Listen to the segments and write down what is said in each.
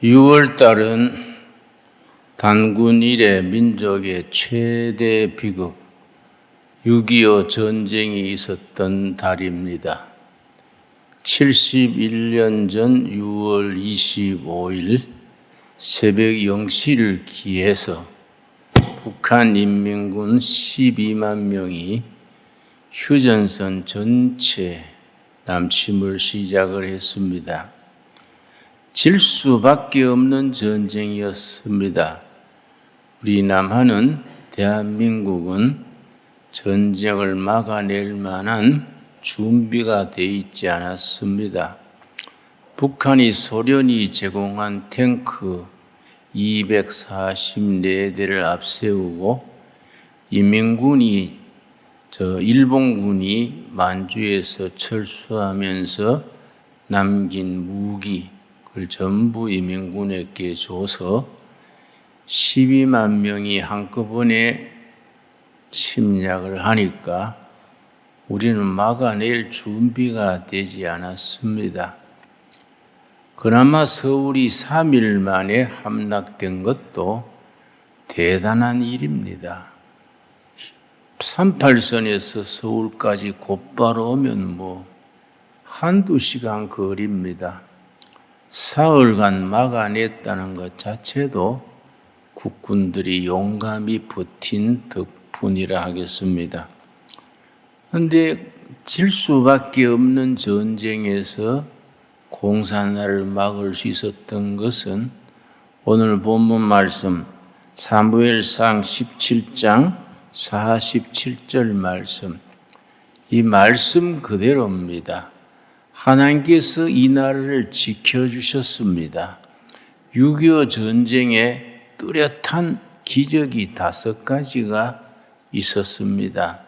6월달은 단군 이래 민족의 최대 비극 6.25 전쟁이 있었던 달입니다. 71년 전 6월 25일 새벽 0시를 기해서 북한 인민군 12만 명이 휴전선 전체 남침을 시작을 했습니다. 질 수밖에 없는 전쟁이었습니다. 우리 남한은, 대한민국은 전쟁을 막아낼 만한 준비가 되어 있지 않았습니다. 북한이 소련이 제공한 탱크 244대를 앞세우고 일본군이 만주에서 철수하면서 남긴 무기 그걸 전부 인민군에게 줘서 12만 명이 한꺼번에 침략을 하니까 우리는 막아낼 준비가 되지 않았습니다. 그나마 서울이 3일 만에 함락된 것도 대단한 일입니다. 38선에서 서울까지 곧바로 오면 한두 시간 거리입니다. 사흘간 막아냈다는 것 자체도 국군들이 용감히 버틴 덕분이라 하겠습니다. 그런데 질 수밖에 없는 전쟁에서 공산화를 막을 수 있었던 것은 오늘 본문 말씀 사무엘상 17장 47절 말씀, 이 말씀 그대로입니다. 하나님께서 이 나라를 지켜주셨습니다. 6.25 전쟁에 뚜렷한 기적이 5가지가 있었습니다.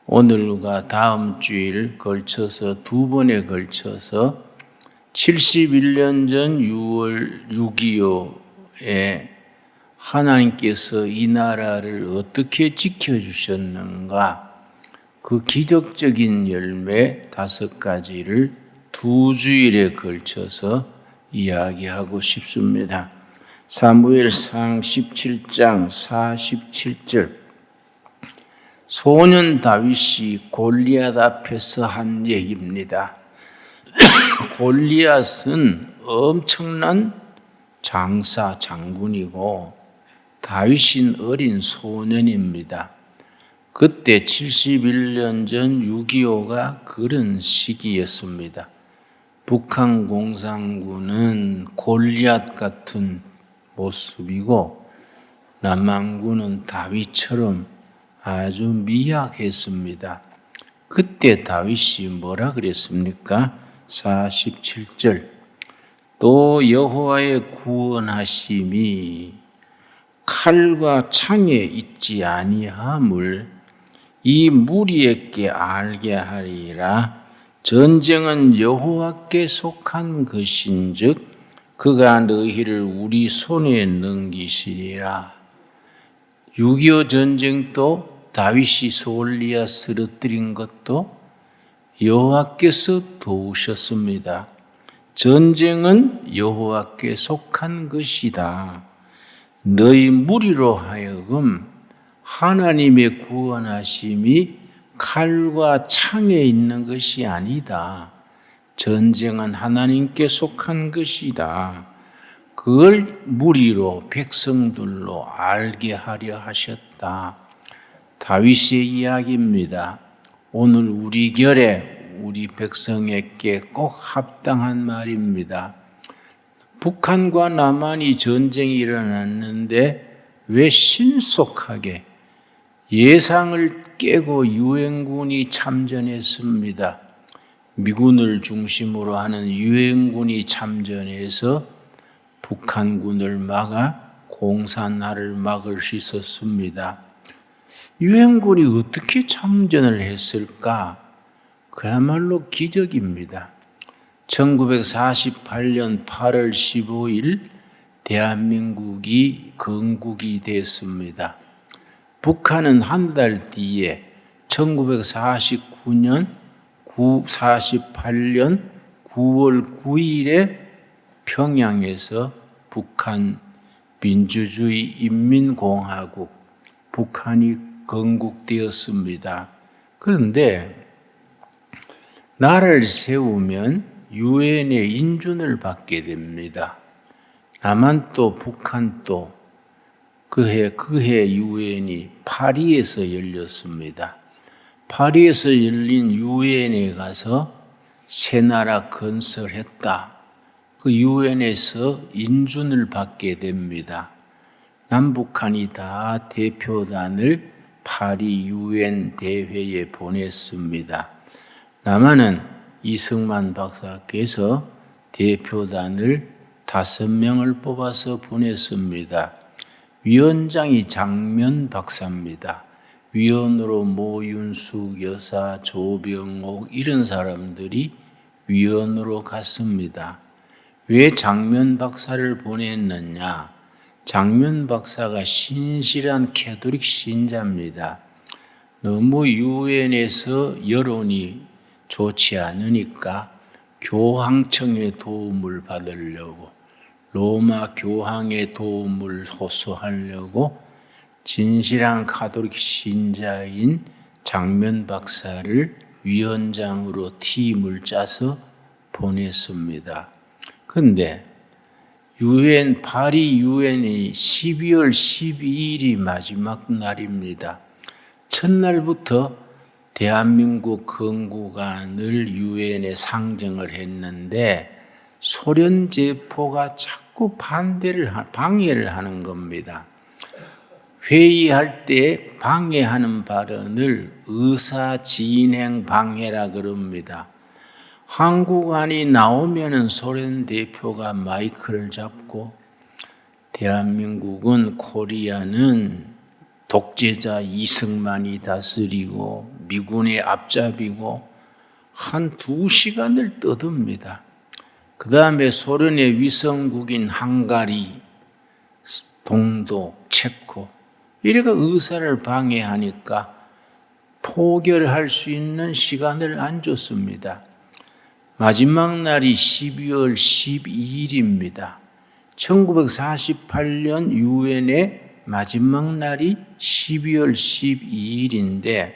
오늘과 다음 주일 걸쳐서 2번에 걸쳐서 71년 전 6월 6.25에 하나님께서 이 나라를 어떻게 지켜주셨는가, 그 기적적인 열매 5가지를 2주일에 걸쳐서 이야기하고 싶습니다. 사무엘상 17장 47절, 소년 다윗이 골리앗 앞에서 한 얘기입니다. 골리앗은 엄청난 장군이고 다윗은 어린 소년입니다. 그때 71년 전 6.25가 그런 시기였습니다. 북한 공산군은 골리앗 같은 모습이고 남한군은 다윗처럼 아주 미약했습니다. 그때 다윗이 뭐라 그랬습니까? 47절, 또 여호와의 구원하심이 칼과 창에 있지 아니함을 이 무리에게 알게 하리라. 전쟁은 여호와께 속한 것인즉 그가 너희를 우리 손에 넘기시리라. 6.25 전쟁도 다윗이 골리앗 쓰러뜨린 것도 여호와께서 도우셨습니다. 전쟁은 여호와께 속한 것이다. 너희 무리로 하여금 하나님의 구원하심이 칼과 창에 있는 것이 아니다. 전쟁은 하나님께 속한 것이다. 그걸 무리로, 백성들로 알게 하려 하셨다. 다윗의 이야기입니다. 오늘 우리 결에, 우리 백성에게 꼭 합당한 말입니다. 북한과 남한이 전쟁이 일어났는데 왜 신속하게 예상을 깨고 유엔군이 참전했습니다. 미군을 중심으로 하는 유엔군이 참전해서 북한군을 막아 공산화를 막을 수 있었습니다. 유엔군이 어떻게 참전을 했을까? 그야말로 기적입니다. 1948년 8월 15일 대한민국이 건국이 됐습니다. 북한은 한 달 뒤에 1948년 9월 9일에 평양에서 북한 민주주의 인민공화국, 북한이 건국되었습니다. 그런데 나라를 세우면 유엔의 인준을 받게 됩니다. 남한도 북한도 그해 유엔이 파리에서 열렸습니다. 파리에서 열린 유엔에 가서 새 나라 건설했다. 그 유엔에서 인준을 받게 됩니다. 남북한이 다 대표단을 파리 유엔 대회에 보냈습니다. 남한은 이승만 박사께서 대표단을 5명을 뽑아서 보냈습니다. 위원장이 장면 박사입니다. 위원으로 모윤숙 여사, 조병옥 이런 사람들이 위원으로 갔습니다. 왜 장면 박사를 보냈느냐? 장면 박사가 신실한 캐톨릭 신자입니다. 너무 유엔에서 여론이 좋지 않으니까 교황청의 도움을 받으려고, 로마 교황의 도움을 호소하려고 진실한 가톨릭 신자인 장면 박사를 위원장으로 팀을 짜서 보냈습니다. 그런데 파리 유엔이 12월 12일이 마지막 날입니다. 첫날부터 대한민국 건국안을 유엔에 상정을 했는데 소련 제포가 자꾸 방해를 하는 겁니다. 회의할 때 방해하는 발언을 의사진행 방해라 그럽니다. 한국안이 나오면은 소련 대표가 마이크를 잡고 대한민국은 코리아는 독재자 이승만이 다스리고 미군의 앞잡이고 한 2시간을 떠듭니다. 그 다음에 소련의 위성국인 헝가리, 동독, 체코 이래가 의사를 방해하니까 포결할 수 있는 시간을 안 줬습니다. 마지막 날이 12월 12일입니다. 1948년 유엔의 마지막 날이 12월 12일인데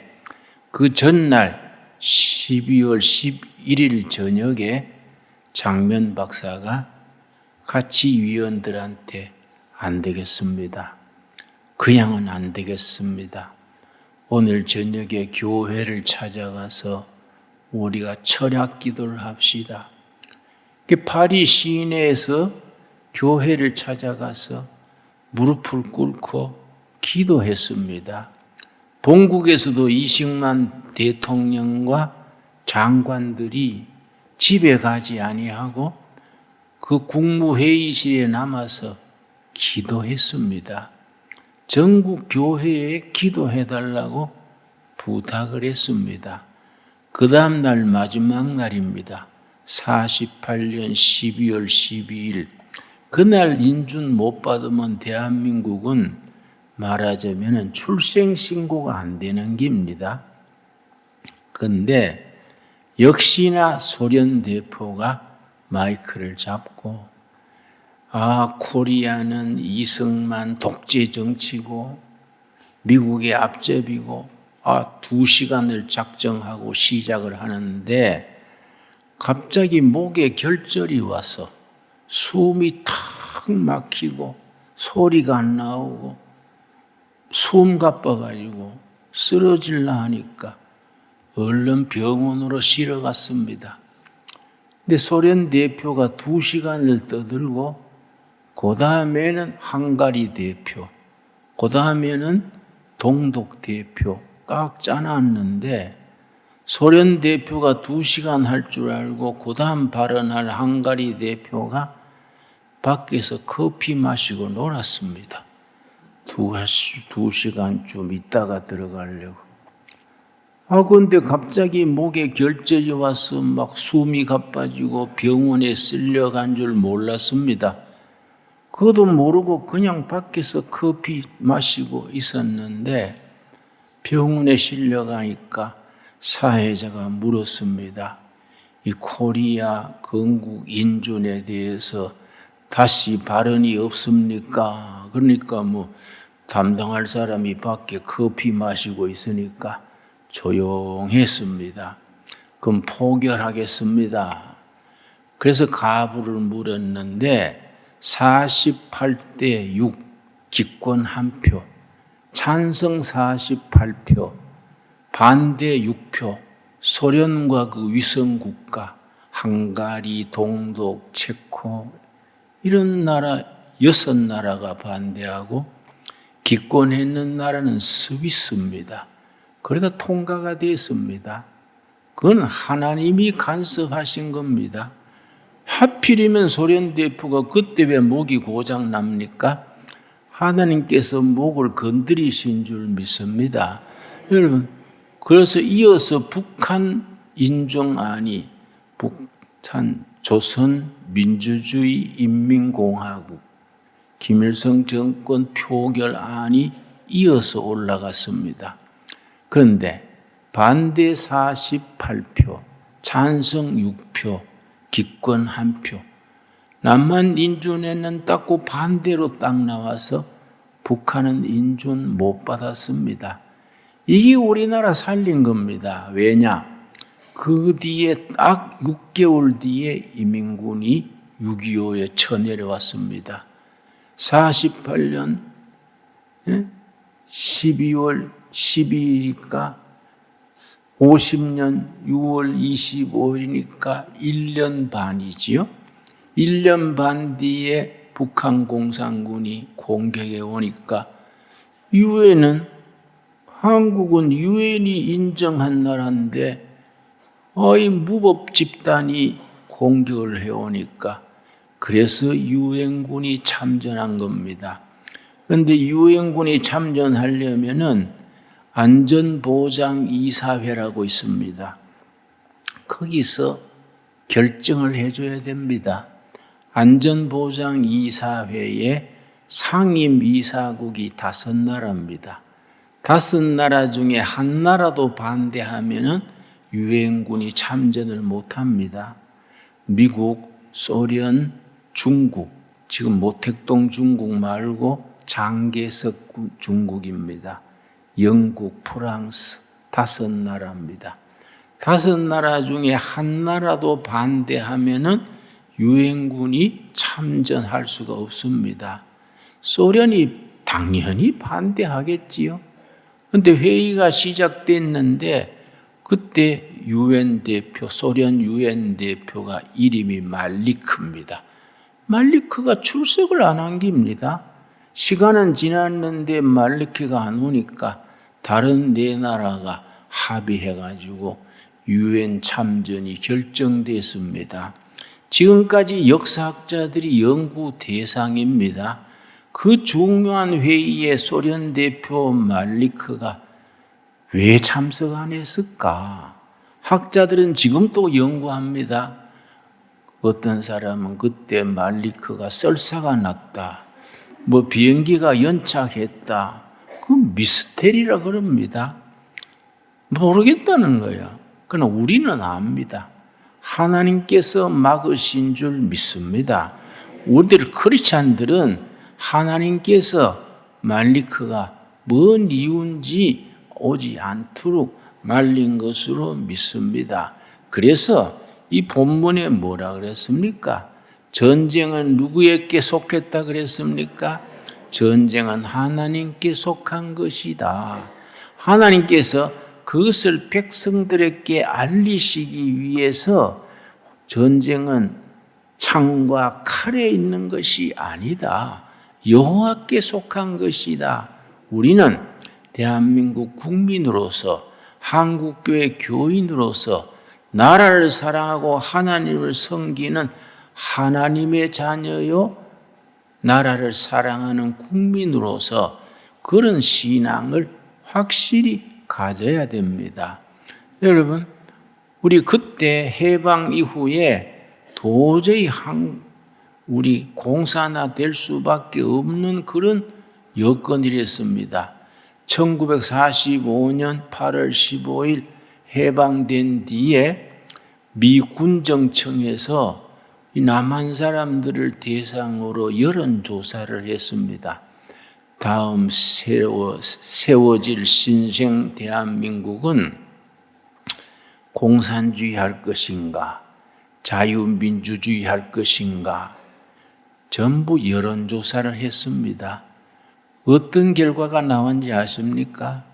그 전날 12월 11일 저녁에 장면 박사가 같이 위원들한테 안 되겠습니다. 그냥은 안 되겠습니다. 오늘 저녁에 교회를 찾아가서 우리가 철학 기도를 합시다. 파리 시내에서 교회를 찾아가서 무릎을 꿇고 기도했습니다. 본국에서도 이승만 대통령과 장관들이 집에 가지 아니하고 그 국무회의실에 남아서 기도했습니다. 전국 교회에 기도해달라고 부탁을 했습니다. 그 다음 날 마지막 날입니다. 48년 12월 12일 그날 인준 못 받으면 대한민국은 말하자면 출생신고가 안 되는 겁니다. 그런데 역시나 소련 대표가 마이크를 잡고 코리아는 이승만 독재 정치고 미국의 앞잡이고 2시간을 작정하고 시작을 하는데 갑자기 목에 결절이 와서 숨이 탁 막히고 소리가 안 나오고 숨 가빠가지고 쓰러질라 하니까 얼른 병원으로 실어갔습니다. 근데 소련 대표가 2시간을 떠들고 그 다음에는 헝가리 대표, 그 다음에는 동독 대표 딱 짜놨는데 소련 대표가 2시간 할 줄 알고 그 다음 발언할 헝가리 대표가 밖에서 커피 마시고 놀았습니다. 2시간쯤 있다가 들어가려고. 근데 갑자기 목에 결절이 와서 막 숨이 가빠지고 병원에 쓸려간 줄 몰랐습니다. 그것도 모르고 그냥 밖에서 커피 마시고 있었는데 병원에 실려가니까 사회자가 물었습니다. 이 코리아 건국 인준에 대해서 다시 발언이 없습니까? 그러니까 뭐 담당할 사람이 밖에 커피 마시고 있으니까 조용했습니다. 그럼 포결하겠습니다. 그래서 가부를 물었는데 48대 6, 기권 1표, 찬성 48표, 반대 6표, 소련과 그 위성국가, 헝가리, 동독, 체코 이런 나라 6나라가 반대하고 기권했는 나라는 스위스입니다. 그래도 통과가 됐습니다. 그건 하나님이 간섭하신 겁니다. 하필이면 소련 대표가 그때 왜 목이 고장 납니까? 하나님께서 목을 건드리신 줄 믿습니다. 여러분, 그래서 이어서 북한 인정안이 북한 조선민주주의 인민공화국 김일성 정권 표결안이 이어서 올라갔습니다. 그런데 반대 48표, 찬성 6표, 기권 1표. 남한 인준에는 딱고 반대로 딱 나와서 북한은 인준 못 받았습니다. 이게 우리나라 살린 겁니다. 왜냐? 그 뒤에 딱 6개월 뒤에 이민군이 6.25에 쳐내려왔습니다. 48년 12월 12일이니까 50년 6월 25일이니까 1년 반이지요. 1년 반 뒤에 북한 공산군이 공격해 오니까 유엔은 한국은 유엔이 인정한 나라인데 이 무법 집단이 공격을 해오니까 그래서 유엔군이 참전한 겁니다. 그런데 유엔군이 참전하려면은 안전보장이사회라고 있습니다. 거기서 결정을 해줘야 됩니다. 안전보장이사회에 상임이사국이 5나라입니다. 5나라 중에 한 나라도 반대하면은 유엔군이 참전을 못합니다. 미국, 소련, 중국, 지금 모택동 중국 말고 장개석 중국입니다. 영국, 프랑스 5나라입니다. 5나라 중에 한 나라도 반대하면은 유엔군이 참전할 수가 없습니다. 소련이 당연히 반대하겠지요. 그런데 회의가 시작됐는데 그때 유엔 대표, 소련 유엔 대표가 이름이 말리크입니다. 말리크가 출석을 안 한 겁니다. 시간은 지났는데 말리크가 안 오니까 다른 4나라가 합의해가지고 유엔 참전이 결정됐습니다. 지금까지 역사학자들이 연구 대상입니다. 그 중요한 회의에 소련 대표 말리크가 왜 참석 안 했을까? 학자들은 지금 또 연구합니다. 어떤 사람은 그때 말리크가 썰사가 났다. 뭐 비행기가 연착했다. 그 미스테리라 그럽니다. 모르겠다는 거야. 그러나 우리는 압니다. 하나님께서 막으신 줄 믿습니다. 우리들 크리스찬들은 하나님께서 말리크가 뭔 이유인지 오지 않도록 말린 것으로 믿습니다. 그래서 이 본문에 뭐라 그랬습니까? 전쟁은 누구에게 속했다 그랬습니까? 전쟁은 하나님께 속한 것이다. 하나님께서 그것을 백성들에게 알리시기 위해서 전쟁은 창과 칼에 있는 것이 아니다. 여호와께 속한 것이다. 우리는 대한민국 국민으로서 한국교회 교인으로서 나라를 사랑하고 하나님을 섬기는 하나님의 자녀요 나라를 사랑하는 국민으로서 그런 신앙을 확실히 가져야 됩니다. 여러분, 우리 그때 해방 이후에 도저히 우리 공산화 될 수밖에 없는 그런 여건이랬습니다. 1945년 8월 15일 해방된 뒤에 미 군정청에서 이 남한 사람들을 대상으로 여론조사를 했습니다. 다음 세워질 신생 대한민국은 공산주의 할 것인가, 자유민주주의 할 것인가, 전부 여론조사를 했습니다. 어떤 결과가 나왔는지 아십니까?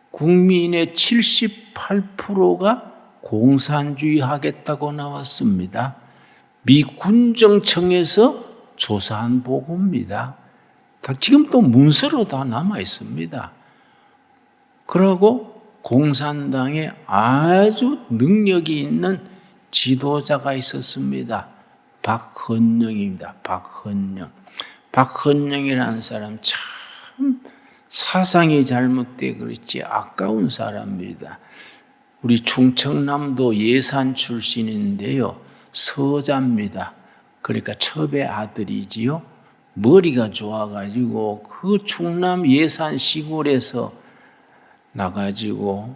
국민의 78%가 공산주의 하겠다고 나왔습니다. 미 군정청에서 조사한 보고입니다. 지금 또 문서로 다 남아 있습니다. 그러고 공산당에 아주 능력이 있는 지도자가 있었습니다. 박헌영입니다. 박헌영. 박헌영이라는 사람 참 사상이 잘못돼 그렇지 아까운 사람입니다. 우리 충청남도 예산 출신인데요. 서자입니다. 그러니까 첩의 아들이지요. 머리가 좋아가지고 그 충남 예산 시골에서 나가지고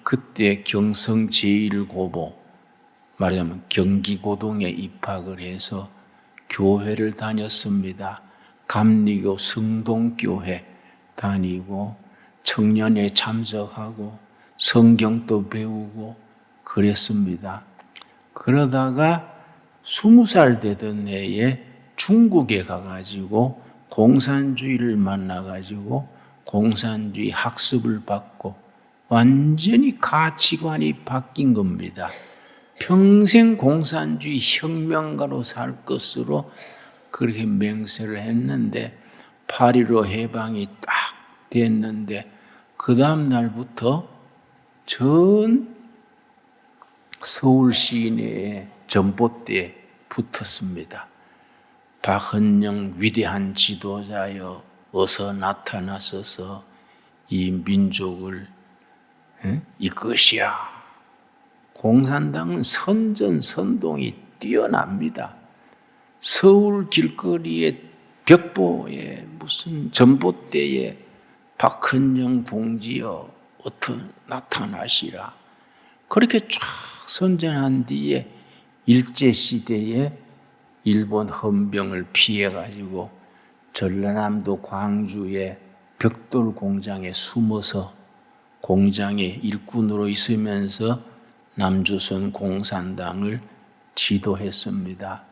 그때 경성 제1고보 말하자면 경기고동에 입학을 해서 교회를 다녔습니다. 감리교 성동교회 다니고 청년회 참석하고 성경도 배우고 그랬습니다. 그러다가 20살 되던 해에 중국에 가가지고 공산주의를 만나가지고 공산주의 학습을 받고 완전히 가치관이 바뀐 겁니다. 평생 공산주의 혁명가로 살 것으로 그렇게 맹세를 했는데 8.15 해방이 딱 됐는데 그 다음 날부터 전 서울 시내에 전봇대에 붙었습니다. 박헌영 위대한 지도자여 어서 나타나소서 이 민족을 이것이야. 공산당은 선전선동이 뛰어납니다. 서울 길거리에 벽보에 무슨 전봇대에 박헌영 동지여 어떻게 나타나시라. 그렇게 쫙 선전한 뒤에 일제시대에 일본 헌병을 피해가지고 전라남도 광주의 벽돌 공장에 숨어서 공장의 일꾼으로 있으면서 남조선 공산당을 지도했습니다.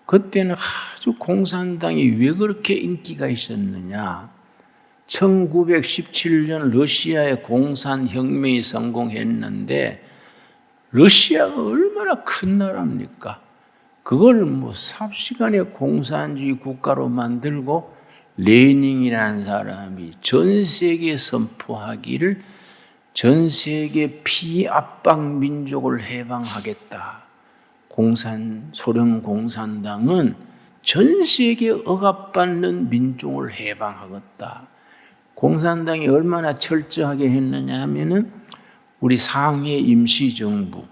그때는 아주 공산당이 왜 그렇게 인기가 있었느냐. 1917년 러시아의 공산혁명이 성공했는데 러시아가 얼마나 큰 나라입니까? 그걸 삽시간에 공산주의 국가로 만들고 레닌이라는 사람이 전 세계에 선포하기를 전 세계 피압박 민족을 해방하겠다. 소련 공산당은 전 세계에 억압받는 민족을 해방하겠다. 공산당이 얼마나 철저하게 했느냐 하면은 우리 상해 임시정부,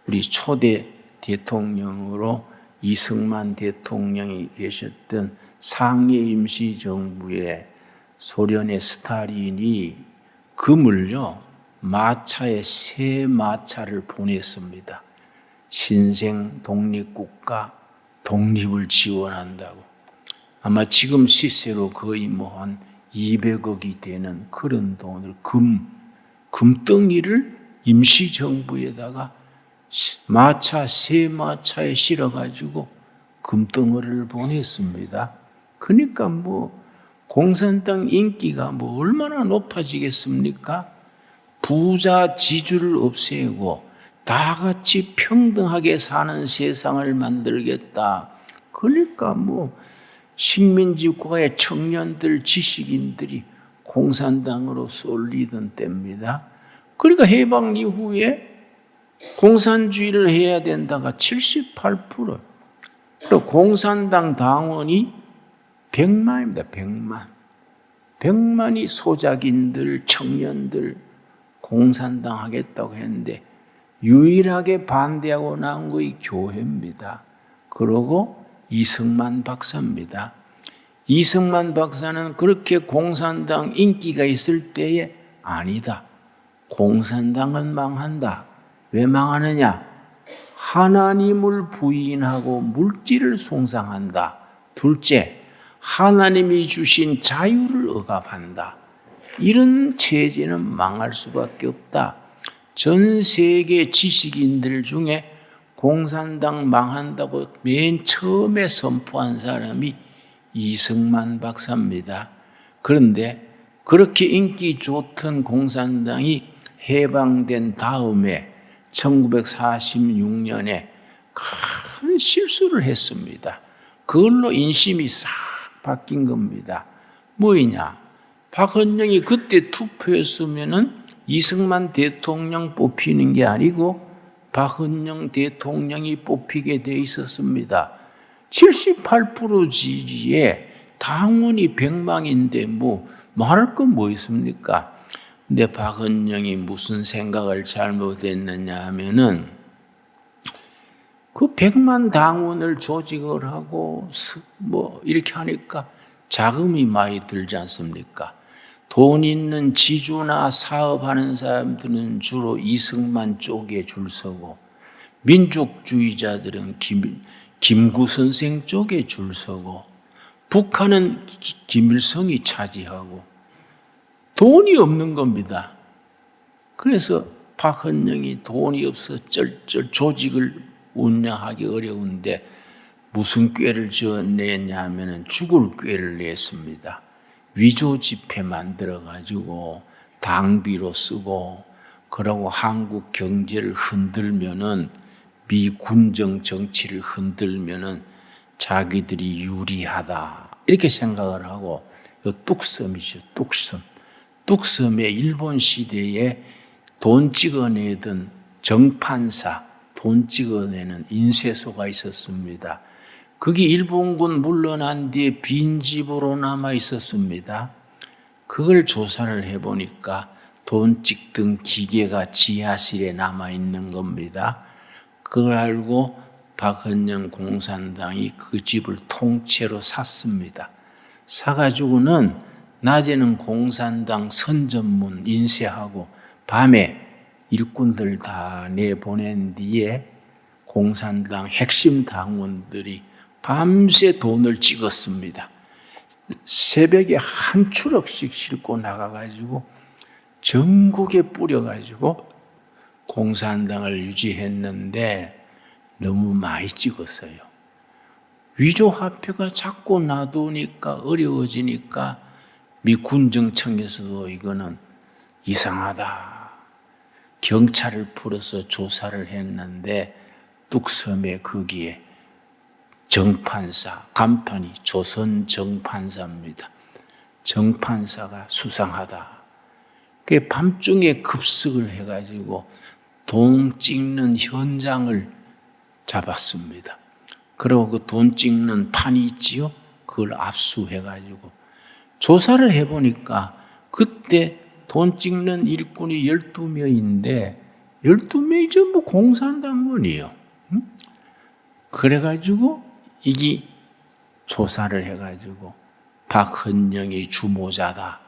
우리 초대 대통령으로 이승만 대통령이 계셨던 상해 임시정부에 소련의 스탈린이 금을요, 마차에 새 마차를 보냈습니다. 신생 독립국가 독립을 지원한다고. 아마 지금 시세로 거의 한 200억이 되는 그런 돈을 금덩이를 임시정부에다가 새 마차에 실어가지고 금덩어리를 보냈습니다. 그러니까 공산당 인기가 얼마나 높아지겠습니까? 부자 지주를 없애고 다 같이 평등하게 사는 세상을 만들겠다. 그러니까 식민지 국가의 청년들, 지식인들이 공산당으로 쏠리던 때입니다. 그러니까 해방 이후에 공산주의를 해야 된다가 78%. 그리고 공산당 당원이 100만입니다. 100만. 100만이 소작인들, 청년들 공산당 하겠다고 했는데 유일하게 반대하고 나온 것이 교회입니다. 그러고 이승만 박사입니다. 이승만 박사는 그렇게 공산당 인기가 있을 때에 아니다. 공산당은 망한다. 왜 망하느냐? 하나님을 부인하고 물질을 숭상한다. 둘째, 하나님이 주신 자유를 억압한다. 이런 체제는 망할 수밖에 없다. 전 세계 지식인들 중에 공산당 망한다고 맨 처음에 선포한 사람이 이승만 박사입니다. 그런데 그렇게 인기 좋던 공산당이 해방된 다음에 1946년에 큰 실수를 했습니다. 그걸로 인심이 싹 바뀐 겁니다. 뭐이냐? 박헌영이 그때 투표했으면은 이승만 대통령 뽑히는 게 아니고 박헌영 대통령이 뽑히게 돼 있었습니다. 78% 지지에 당원이 100망인데 뭐 말할 건 뭐 있습니까? 근데 박헌영이 무슨 생각을 잘못했느냐 하면은 그 100만 당원을 조직을 하고 뭐 이렇게 하니까 자금이 많이 들지 않습니까? 돈 있는 지주나 사업하는 사람들은 주로 이승만 쪽에 줄 서고 민족주의자들은 김구 선생 쪽에 줄 서고 북한은 김일성이 차지하고 돈이 없는 겁니다. 그래서 박헌영이 돈이 없어 쩔쩔 조직을 운영하기 어려운데 무슨 꾀를 냈냐 하면 죽을 꾀를 냈습니다. 위조 지폐 만들어가지고 당비로 쓰고 그러고 한국 경제를 흔들면은 미 군정 정치를 흔들면은 자기들이 유리하다 이렇게 생각을 하고 이 뚝섬이죠. 뚝섬에 일본 시대에 돈 찍어내던 정판사 돈 찍어내는 인쇄소가 있었습니다. 거기 일본군 물러난 뒤에 빈집으로 남아 있었습니다. 그걸 조사를 해보니까 돈 찍던 기계가 지하실에 남아 있는 겁니다. 그걸 알고 박헌영 공산당이 그 집을 통째로 샀습니다. 사가지고는 낮에는 공산당 선전문 인쇄하고 밤에 일꾼들 다 내보낸 뒤에 공산당 핵심 당원들이 밤새 돈을 찍었습니다. 새벽에 한 추럭씩 싣고 나가가지고 전국에 뿌려가지고 공산당을 유지했는데 너무 많이 찍었어요. 위조화폐가 자꾸 놔두니까 어려워지니까 미 군정청에서도 이거는 이상하다. 경찰을 풀어서 조사를 했는데 뚝섬에 거기에 정판사, 간판이 조선 정판사입니다. 정판사가 수상하다. 그 밤중에 급습을 해가지고 돈 찍는 현장을 잡았습니다. 그리고 그 돈 찍는 판이 있지요? 그걸 압수해가지고 조사를 해보니까 그때 돈 찍는 일꾼이 12명인데 12명이 전부 공산당원이에요. 그래가지고 이게 조사를 해가지고 박헌영이 주모자다.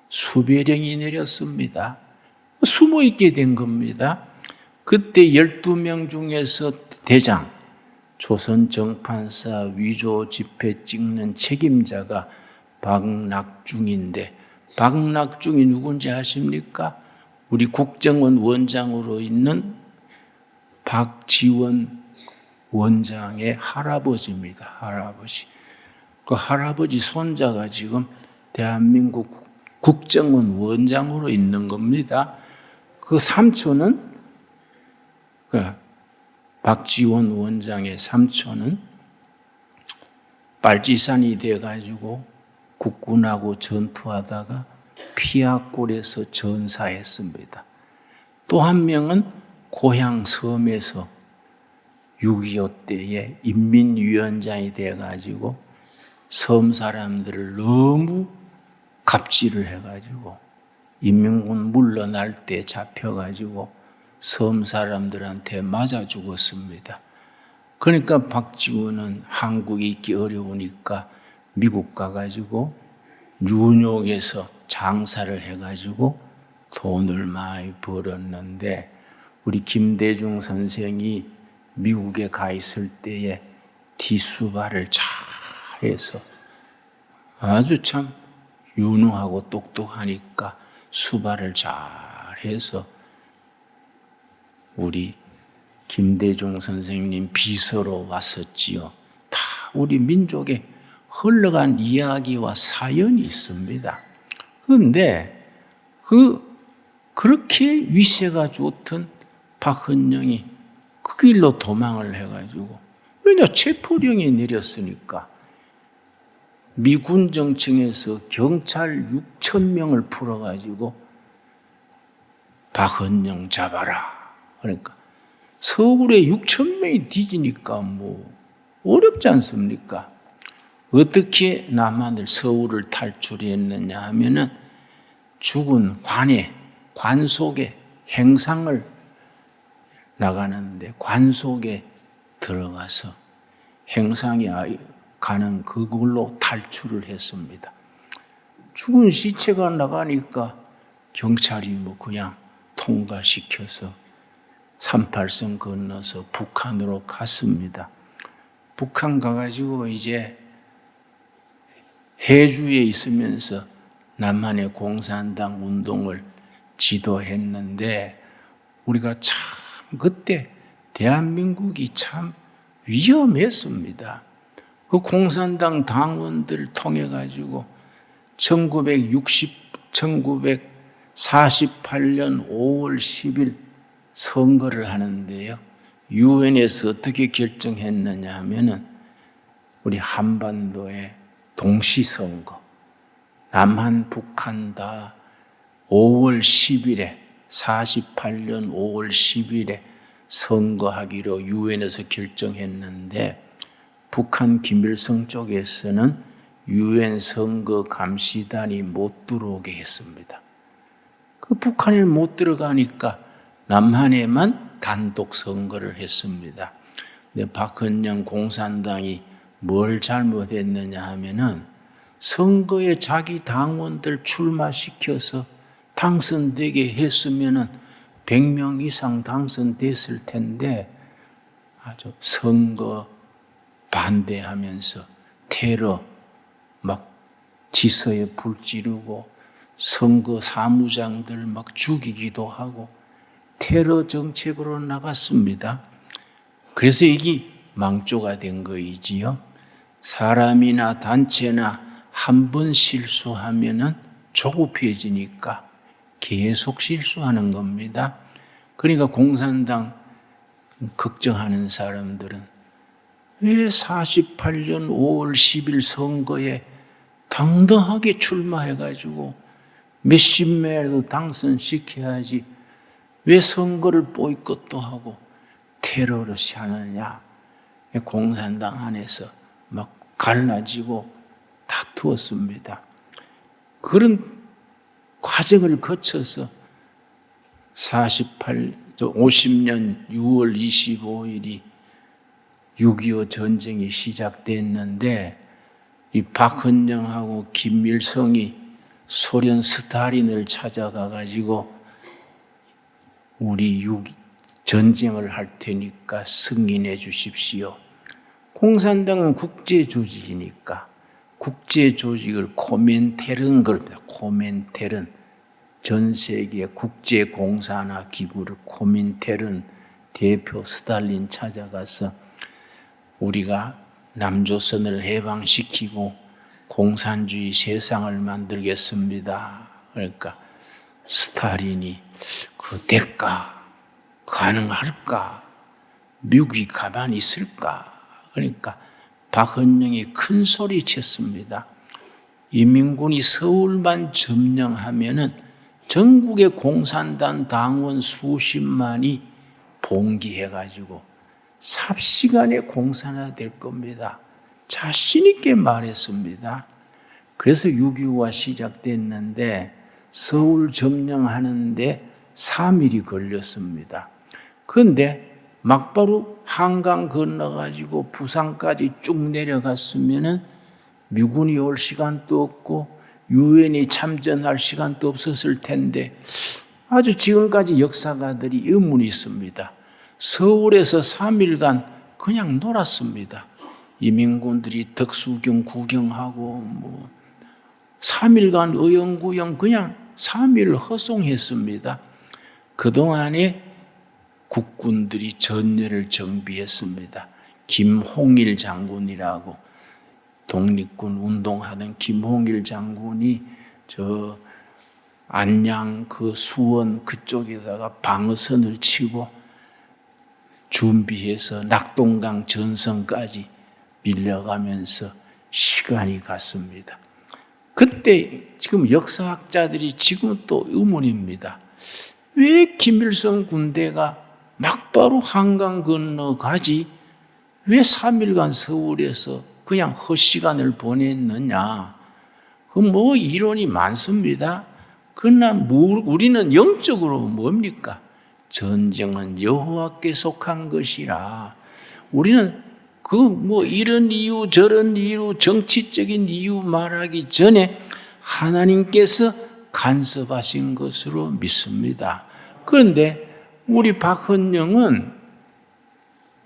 수배령이 내렸습니다. 숨어 있게 된 겁니다. 그때 12명 중에서 대장, 조선 정판사 위조 지폐 찍는 책임자가 박낙중인데 박낙중이 누군지 아십니까? 우리 국정원 원장으로 있는 박지원 원장의 할아버지입니다. 할아버지. 그 할아버지 손자가 지금 대한민국 국정원 원장으로 있는 겁니다. 그 삼촌은 박지원 원장의 삼촌은 빨치산이 돼가지고 국군하고 전투하다가 피아골에서 전사했습니다. 또 한 명은 고향 섬에서 6.25 때에 인민위원장이 돼가지고 섬 사람들을 너무 갑질을 해가지고 인민군 물러날 때 잡혀가지고 섬 사람들한테 맞아 죽었습니다. 그러니까 박지원은 한국에 있기 어려우니까 미국 가가지고 뉴욕에서 장사를 해가지고 돈을 많이 벌었는데 우리 김대중 선생이 미국에 가 있을 때에 뒷수발을 잘해서 아주 참 유능하고 똑똑하니까 수발을 잘해서 우리 김대중 선생님 비서로 왔었지요. 다 우리 민족의 흘러간 이야기와 사연이 있습니다. 그런데 그렇게 위세가 좋던 박헌영이 그 길로 도망을 해가지고, 왜냐, 체포령이 내렸으니까 미군 정청에서 경찰 6,000명을 풀어가지고 박헌영 잡아라. 그러니까 서울에 6,000명이 뒤지니까 뭐 어렵지 않습니까? 어떻게 남한을 서울을 탈출했느냐 하면은 죽은 관 속에 행상을 나가는데 관 속에 들어가서 행상이 가는 그걸로 탈출을 했습니다. 죽은 시체가 나가니까 경찰이 뭐 그냥 통과시켜서 38선 건너서 북한으로 갔습니다. 북한 가가지고 이제 해주에 있으면서 남한의 공산당 운동을 지도했는데 우리가 참 그때 대한민국이 참 위험했습니다. 그 공산당 당원들 통해 가지고 1948년 5월 10일 선거를 하는데요. 유엔에서 어떻게 결정했느냐 하면은 우리 한반도의 동시선거, 남한, 북한 다 5월 10일에 48년 5월 10일에 선거하기로 유엔에서 결정했는데 북한 김일성 쪽에서는 유엔 선거 감시단이 못 들어오게 했습니다. 그 북한에 못 들어가니까 남한에만 단독 선거를 했습니다. 근데 박헌영 공산당이 뭘 잘못했느냐 하면은 선거에 자기 당원들 출마시켜서 당선되게 했으면은 100명 이상 당선됐을 텐데 아주 선거 반대하면서 테러 막 지서에 불 지르고 선거 사무장들 막 죽이기도 하고 테러 정책으로 나갔습니다. 그래서 이게 망조가 된 거이지요. 사람이나 단체나 한 번 실수하면은 조급해지니까 계속 실수하는 겁니다. 그러니까 공산당 걱정하는 사람들은 왜 48년 5월 10일 선거에 당당하게 출마해가지고 몇십 명이라도 당선시켜야지 왜 선거를 보이콧도 하고 테러를 하느냐. 공산당 안에서 막 갈라지고 다투었습니다. 그런 과정을 거쳐서 50년 6월 25일이 6.25 전쟁이 시작됐는데 이 박헌영하고 김일성이 소련 스탈린을 찾아가 가지고 우리 전쟁을 할 테니까 승인해 주십시오. 공산당은 국제조직이니까 국제조직을 코민테른 그럽니다. 코민테른 전 세계 국제공산화 기구를 코민테른 대표 스탈린 찾아가서 우리가 남조선을 해방시키고 공산주의 세상을 만들겠습니다. 그러니까 스탈린이 그 대가 가능할까? 미국이 가만히 있을까? 그러니까 박헌영이 큰 소리 쳤습니다. 인민군이 서울만 점령하면은 전국의 공산당 당원 수십만이 봉기해가지고 삽시간에 공산화될 겁니다. 자신 있게 말했습니다. 그래서 6.25가 시작됐는데 서울 점령하는데 3일이 걸렸습니다. 그런데 막바로 한강 건너가지고 부산까지 쭉 내려갔으면은 미군이 올 시간도 없고 유엔이 참전할 시간도 없었을 텐데 아주 지금까지 역사가들이 의문이 있습니다. 서울에서 3일간 그냥 놀았습니다. 이민군들이 덕수경 구경하고 3일간 어영부영 그냥 3일 허송했습니다. 그동안에 국군들이 전열을 정비했습니다. 김홍일 장군이라고 독립군 운동하던 김홍일 장군이 저 안양 그 수원 그쪽에다가 방어선을 치고 준비해서 낙동강 전선까지 밀려가면서 시간이 갔습니다. 그때 지금 역사학자들이 지금 또 의문입니다. 왜 김일성 군대가 막바로 한강 건너가지 왜 3일간 서울에서 그냥 헛시간을 보냈느냐. 이론이 많습니다. 그러나 우리는 영적으로 뭡니까? 전쟁은 여호와께 속한 것이라. 우리는 이런 이유 저런 이유 정치적인 이유 말하기 전에 하나님께서 간섭하신 것으로 믿습니다. 그런데 우리 박헌영은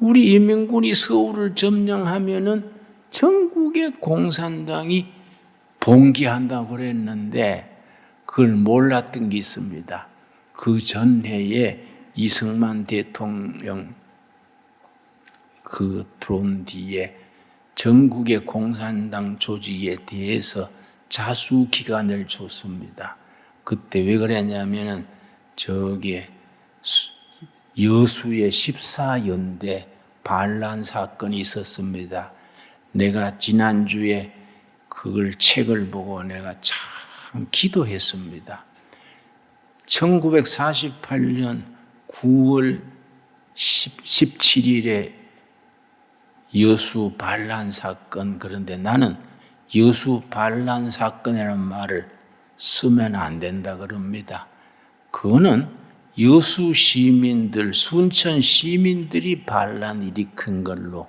우리 인민군이 서울을 점령하면은 전국의 공산당이 봉기한다고 그랬는데 그걸 몰랐던 게 있습니다. 그 전해에 이승만 대통령 들어온 뒤에 전국의 공산당 조직에 대해서 자수기간을 줬습니다. 그때 왜 그랬냐면은 여수의 14연대 반란 사건이 있었습니다. 내가 지난주에 책을 보고 내가 참 기도했습니다. 1948년 9월 17일에 여수 반란 사건, 그런데 나는 여수 반란 사건이라는 말을 쓰면 안 된다 그럽니다. 그거는 여수 시민들, 순천 시민들이 반란 일으킨 걸로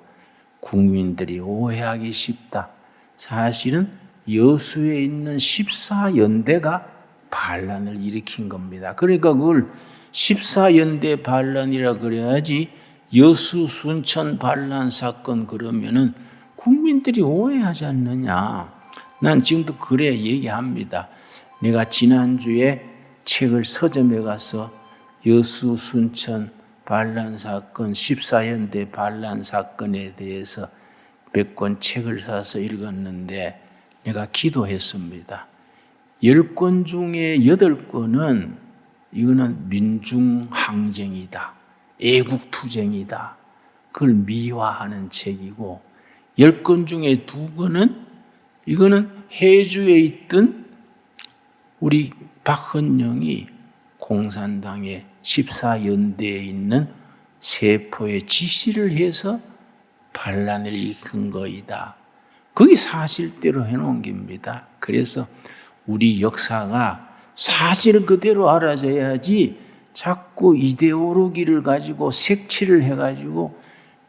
국민들이 오해하기 쉽다. 사실은 여수에 있는 14연대가 반란을 일으킨 겁니다. 그러니까 그걸 14연대 반란이라 그래야지 여수 순천 반란 사건 그러면은 국민들이 오해하지 않느냐. 난 지금도 그래 얘기합니다. 내가 지난주에 책을 서점에 가서 여수 순천 반란 사건 14연대 반란 사건에 대해서 몇 권 책을 사서 읽었는데 내가 기도했습니다. 10권 중에 8권은 이거는 민중항쟁이다. 애국투쟁이다. 그걸 미화하는 책이고 10권 중에 2권은 이거는 해주에 있던 우리 박헌영이 공산당의 14연대에 있는 세포에 지시를 해서 반란을 일으킨 거이다. 그게 사실대로 해놓은 겁니다. 그래서 우리 역사가 사실 그대로 알아져야지 자꾸 이데올로기를 가지고 색칠을 해가지고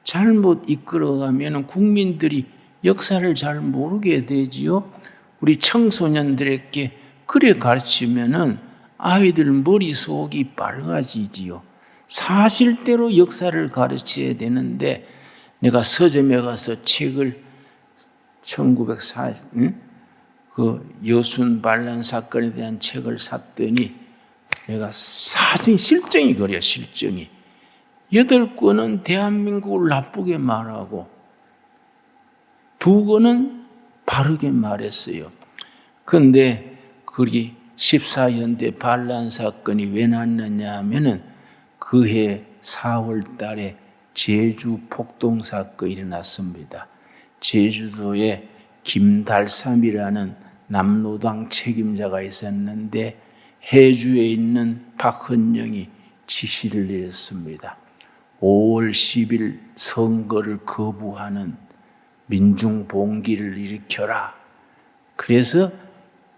잘못 이끌어가면 국민들이 역사를 잘 모르게 되지요. 우리 청소년들에게 그래 가르치면은 아이들 머릿속이 빨개지지요. 사실대로 역사를 가르쳐야 되는데 내가 서점에 가서 책을 1940 여순 반란 사건에 대한 책을 샀더니 내가 실정이 그래요. 실정이 8권은 대한민국을 나쁘게 말하고 2권은 바르게 말했어요. 그런데 그게 14연대 반란 사건이 왜 났느냐 하면은 그해 4월 달에 제주 폭동 사건이 일어났습니다. 제주도에 김달삼이라는 남로당 책임자가 있었는데 해주에 있는 박헌영이 지시를 내렸습니다. 5월 10일 선거를 거부하는 민중봉기를 일으켜라. 그래서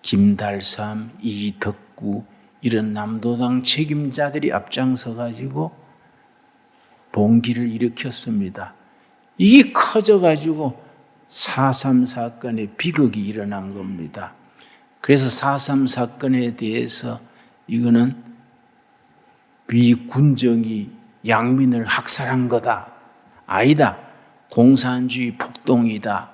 김달삼, 이덕구 이런 남도당 책임자들이 앞장서 가지고 봉기를 일으켰습니다. 이게 커져 가지고 4.3 사건의 비극이 일어난 겁니다. 그래서 4.3 사건에 대해서 이거는 비군정이 양민을 학살한 거다. 아니다. 공산주의 폭동이다.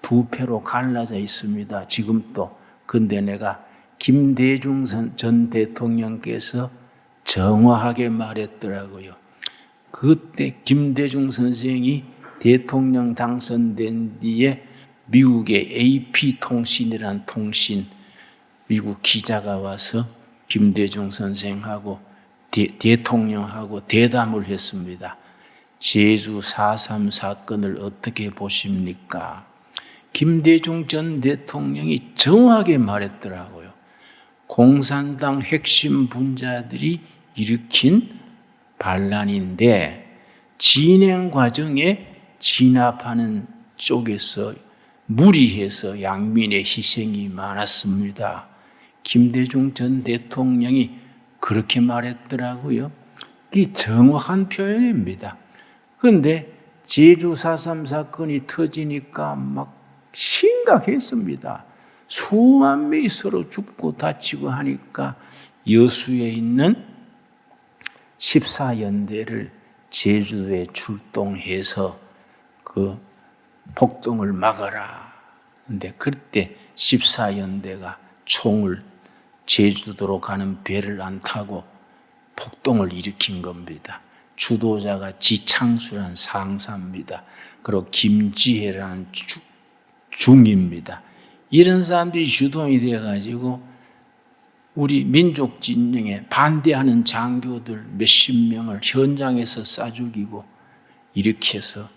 부패로 갈라져 있습니다. 지금도. 근데 내가 김대중 전 대통령께서 정확하게 말했더라고요. 그때 김대중 선생이 대통령 당선된 뒤에 미국의 AP통신이라는 통신, 미국 기자가 와서 김대중 선생하고 대통령하고 대담을 했습니다. 제주 4.3 사건을 어떻게 보십니까? 김대중 전 대통령이 정확하게 말했더라고요. 공산당 핵심 분자들이 일으킨 반란인데 진행 과정에 진압하는 쪽에서 무리해서 양민의 희생이 많았습니다. 김대중 전 대통령이 그렇게 말했더라고요. 이 정확한 표현입니다. 그런데 제주 4.3 사건이 터지니까 막 심각했습니다. 수만 명이 서로 죽고 다치고 하니까 여수에 있는 14연대를 제주도에 출동해서 그 폭동을 막아라. 근데 그때 14연대가 총을 제주도로 가는 배를 안 타고 폭동을 일으킨 겁니다. 주도자가 지창수라는 상사입니다. 그리고 김지혜라는 중입니다. 이런 사람들이 주동이 되어가지고 우리 민족 진영에 반대하는 장교들 몇십 명을 현장에서 쏴 죽이고 이렇게 해서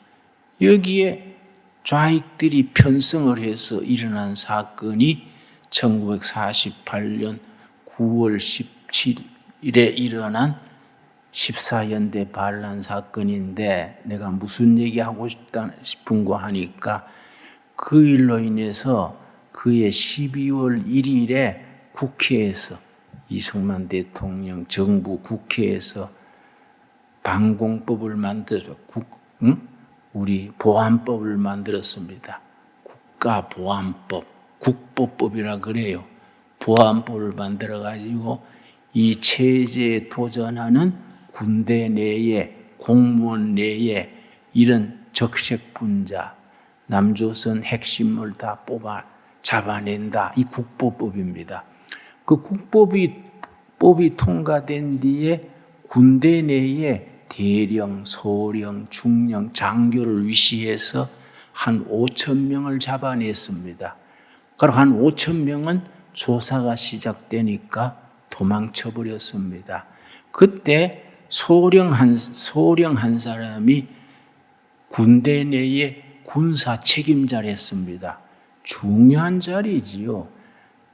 여기에 좌익들이 편성을 해서 일어난 사건이 1948년 9월 17일에 일어난 14연대 반란 사건인데 내가 무슨 얘기하고 싶은 거 하니까 그 일로 인해서 그해 12월 1일에 국회에서 이승만 대통령 정부 국회에서 방공법을 만들어 우리 보안법을 만들었습니다. 국가보안법, 국보법이라 그래요. 보안법을 만들어 가지고 이 체제에 도전하는 군대 내에 공무원 내에 이런 적색분자 남조선 핵심을 다 잡아낸다. 이 국보법입니다. 그 국보법이 통과된 뒤에 군대 내에 대령, 소령, 중령, 장교를 위시해서 한 5천 명을 잡아냈습니다. 그리고 한 5천 명은 조사가 시작되니까 도망쳐버렸습니다. 그때 소령 한 사람이 군대 내에 군사 책임자를 했습니다. 중요한 자리지요.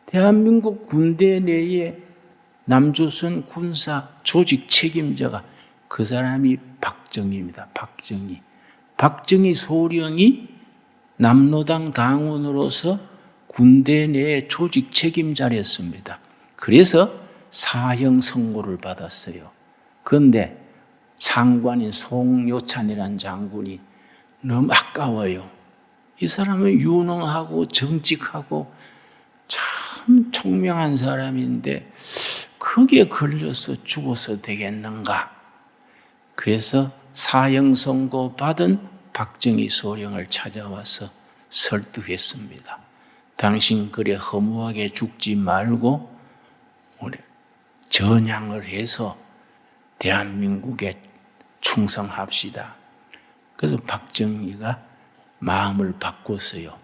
대한민국 군대 내에 남조선 군사 조직 책임자가 그 사람이 박정희입니다. 박정희 소령이 남로당 당원으로서 군대 내에 조직 책임자를 했습니다. 그래서 사형 선고를 받았어요. 그런데 상관인 송요찬이라는 장군이 너무 아까워요. 이 사람은 유능하고 정직하고 참 총명한 사람인데 거기에 걸려서 죽어서 되겠는가? 그래서 사형 선고 받은 박정희 소령을 찾아와서 설득했습니다. 당신 그래 허무하게 죽지 말고 전향을 해서 대한민국에 충성합시다. 그래서 박정희가 마음을 바꿨어요.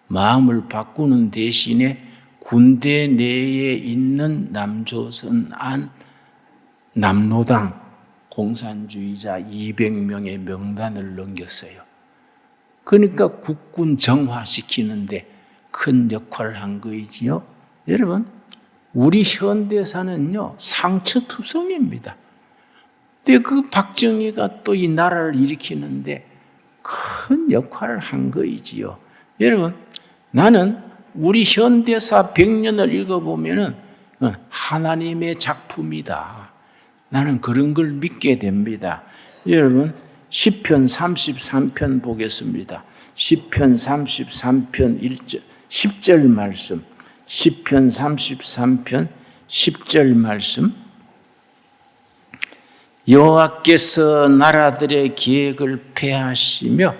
마음을 바꾸는 대신에 군대 내에 있는 남조선 안 남로당 공산주의자 200명의 명단을 넘겼어요. 그러니까 국군 정화시키는데 큰 역할을 한 거이지요. 여러분, 우리 현대사는요, 상처투성입니다. 근데 그 박정희가 또 이 나라를 일으키는데 큰 역할을 한 거이지요. 여러분, 나는 우리 현대사 100년을 읽어보면은 하나님의 작품이다. 나는 그런 걸 믿게 됩니다. 여러분, 시편 33편 보겠습니다. 시편 33편 10절 말씀. 시편 33편 10절 말씀. 여호와께서 나라들의 계획을 폐하시며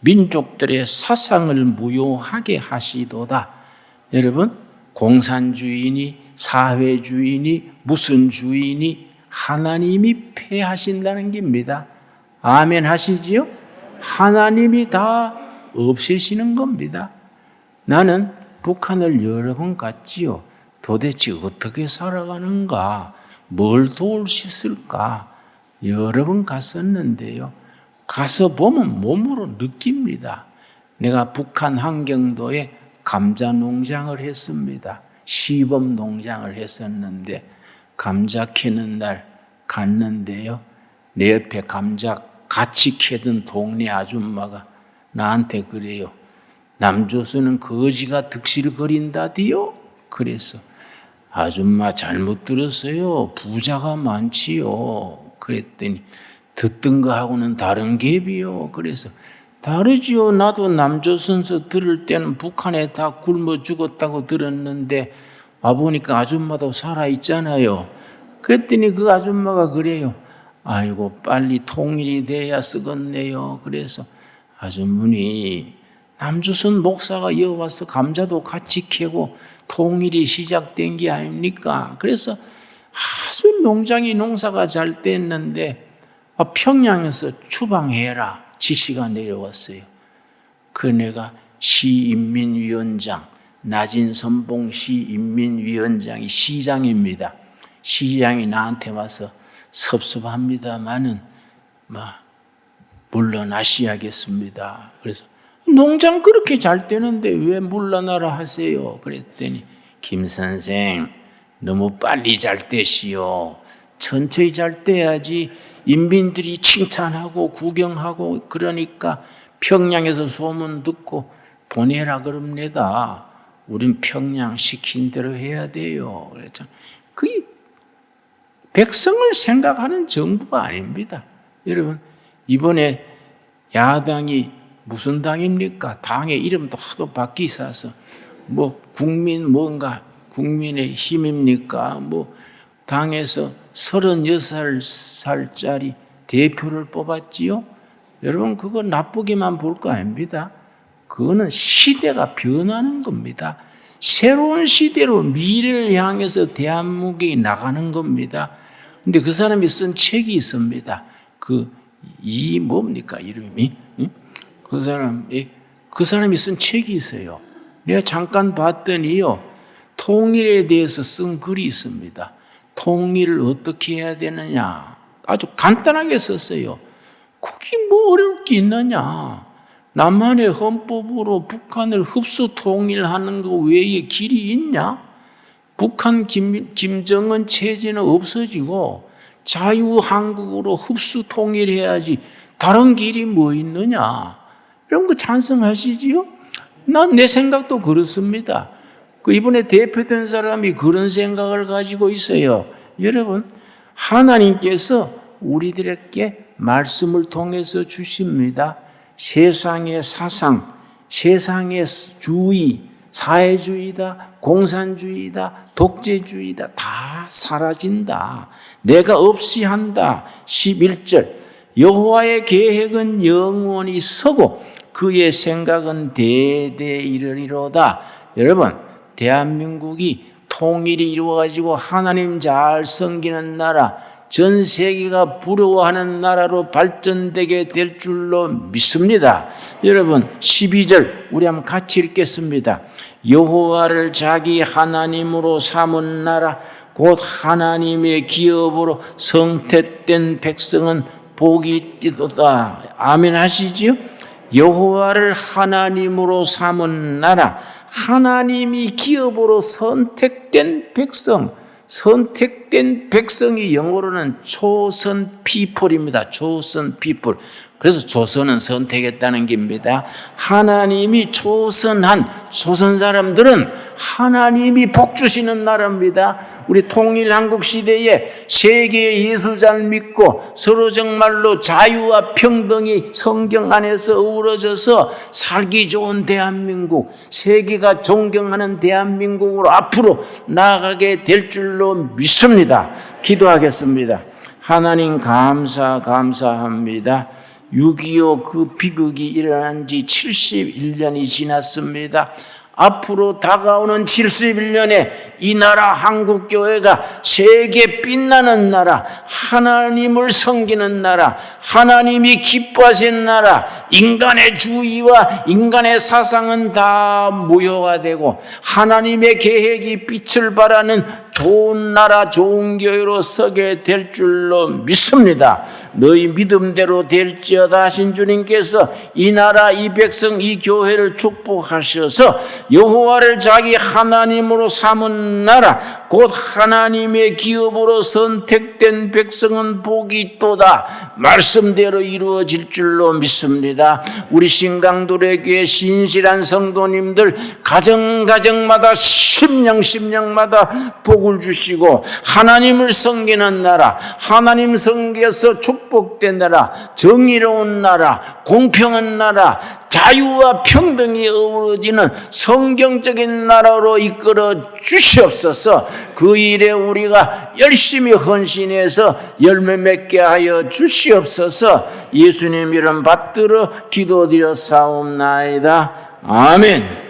민족들의 사상을 무효하게 하시도다. 여러분, 공산주의니 사회주의니 무슨 주의니 하나님이 폐하신다는 겁니다. 아멘 하시지요? 하나님이 다 없애시는 겁니다. 나는 북한을 여러 번 갔지요. 도대체 어떻게 살아가는가? 뭘 도울 수 있을까? 여러 번 갔었는데요. 가서 보면 몸으로 느낍니다. 내가 북한 한경도에 감자 농장을 했습니다. 시범 농장을 했었는데 감자 캐는 날 갔는데요. 내 옆에 감자 같이 캐던 동네 아줌마가 나한테 그래요. 남조선은 거지가 득실거린다디요? 그래서 아줌마 잘못 들었어요. 부자가 많지요. 그랬더니 듣던 거하고는 다른 갭이요. 그래서 다르지요. 나도 남조선서 들을 때는 북한에 다 굶어 죽었다고 들었는데 와보니까 아줌마도 살아있잖아요. 그랬더니 그 아줌마가 그래요. 아이고 빨리 통일이 돼야 쓰겠네요. 그래서 아주머니 남조선 목사가 이어와서 감자도 같이 캐고 통일이 시작된 게 아닙니까? 그래서 아주 농장이 농사가 잘 됐는데 평양에서 추방해라 지시가 내려왔어요. 그 내가 시인민위원장 나진선봉 시인민위원장이 시장입니다. 시장이 나한테 와서 섭섭합니다마는 물러나셔야겠습니다. 그래서 농장 그렇게 잘 되는데 왜 물러나라 하세요? 그랬더니 김 선생 너무 빨리 잘 되시오. 천천히 잘 돼야지 인민들이 칭찬하고 구경하고 그러니까 평양에서 소문 듣고 보내라 그럽니다. 우린 평양 시킨 대로 해야 돼요. 그랬죠. 그 백성을 생각하는 정부가 아닙니다. 여러분 이번에 야당이 무슨 당입니까? 당의 이름도 하도 바뀌어서 국민의 힘입니까? 당에서 36살짜리 대표를 뽑았지요? 여러분 그거 나쁘게만 볼 거 아닙니다. 그거는 시대가 변하는 겁니다. 새로운 시대로 미래를 향해서 대한민국이 나가는 겁니다. 근데 그 사람이 쓴 책이 있습니다. 이름이? 그 사람이 쓴 책이 있어요. 내가 잠깐 봤더니요. 통일에 대해서 쓴 글이 있습니다. 통일을 어떻게 해야 되느냐. 아주 간단하게 썼어요. 그게 뭐 어려울 게 있느냐. 남한의 헌법으로 북한을 흡수 통일하는 거 외에 길이 있냐? 북한 김정은 체제는 없어지고 자유한국으로 흡수 통일해야지 다른 길이 뭐 있느냐? 이런 거 찬성하시지요? 난 내 생각도 그렇습니다. 이번에 대표된 사람이 그런 생각을 가지고 있어요. 여러분, 하나님께서 우리들에게 말씀을 통해서 주십니다. 세상의 사상, 세상의 주의, 사회주의다, 공산주의다, 독재주의다 다 사라진다. 내가 없이 한다. 11절 여호와의 계획은 영원히 서고 그의 생각은 대대 이르리로다. 여러분 대한민국이 통일이 이루어가지고 하나님 잘 섬기는 나라, 전 세계가 부러워하는 나라로 발전되게 될 줄로 믿습니다. 여러분 12절 우리 한번 같이 읽겠습니다. 여호와를 자기 하나님으로 삼은 나라 곧 하나님의 기업으로 성택된 백성은 복이 있도다. 아멘 하시지요? 여호와를 하나님으로 삼은 나라, 하나님이 기업으로 선택된 백성, 선택된 백성이 영어로는 chosen people입니다. chosen people. 그래서 조선은 선택했다는 겁니다. 하나님이 초선한 조선 사람들은 하나님이 복 주시는 나라입니다. 우리 통일한국 시대에 세계의 예수 잘 믿고 서로 정말로 자유와 평등이 성경 안에서 어우러져서 살기 좋은 대한민국, 세계가 존경하는 대한민국으로 앞으로 나아가게 될 줄로 믿습니다. 기도하겠습니다. 하나님 감사합니다. 6.25 그 비극이 일어난 지 71년이 지났습니다. 앞으로 다가오는 71년에 이 나라 한국교회가 세계 빛나는 나라, 하나님을 섬기는 나라, 하나님이 기뻐하시는 나라, 인간의 주의와 인간의 사상은 다 무효가 되고 하나님의 계획이 빛을 발하는 좋은 나라, 좋은 교회로 서게 될 줄로 믿습니다. 너희 믿음대로 될지어다 하신 주님께서 이 나라, 이 백성, 이 교회를 축복하셔서 여호와를 자기 하나님으로 삼은 나라, 곧 하나님의 기업으로 선택된 백성은 복이 있도다. 말씀대로 이루어질 줄로 믿습니다. 우리 신강도래교회 신실한 성도님들 가정가정마다 심령마다 복을 주시고 하나님을 섬기는 나라, 하나님 섬겨서 축복된 나라, 정의로운 나라, 공평한 나라, 자유와 평등이 어우러지는 성경적인 나라로 이끌어 주시옵소서. 그 일에 우리가 열심히 헌신해서 열매 맺게 하여 주시옵소서. 예수님 이름 받들어 기도드려 사옵나이다. 아멘.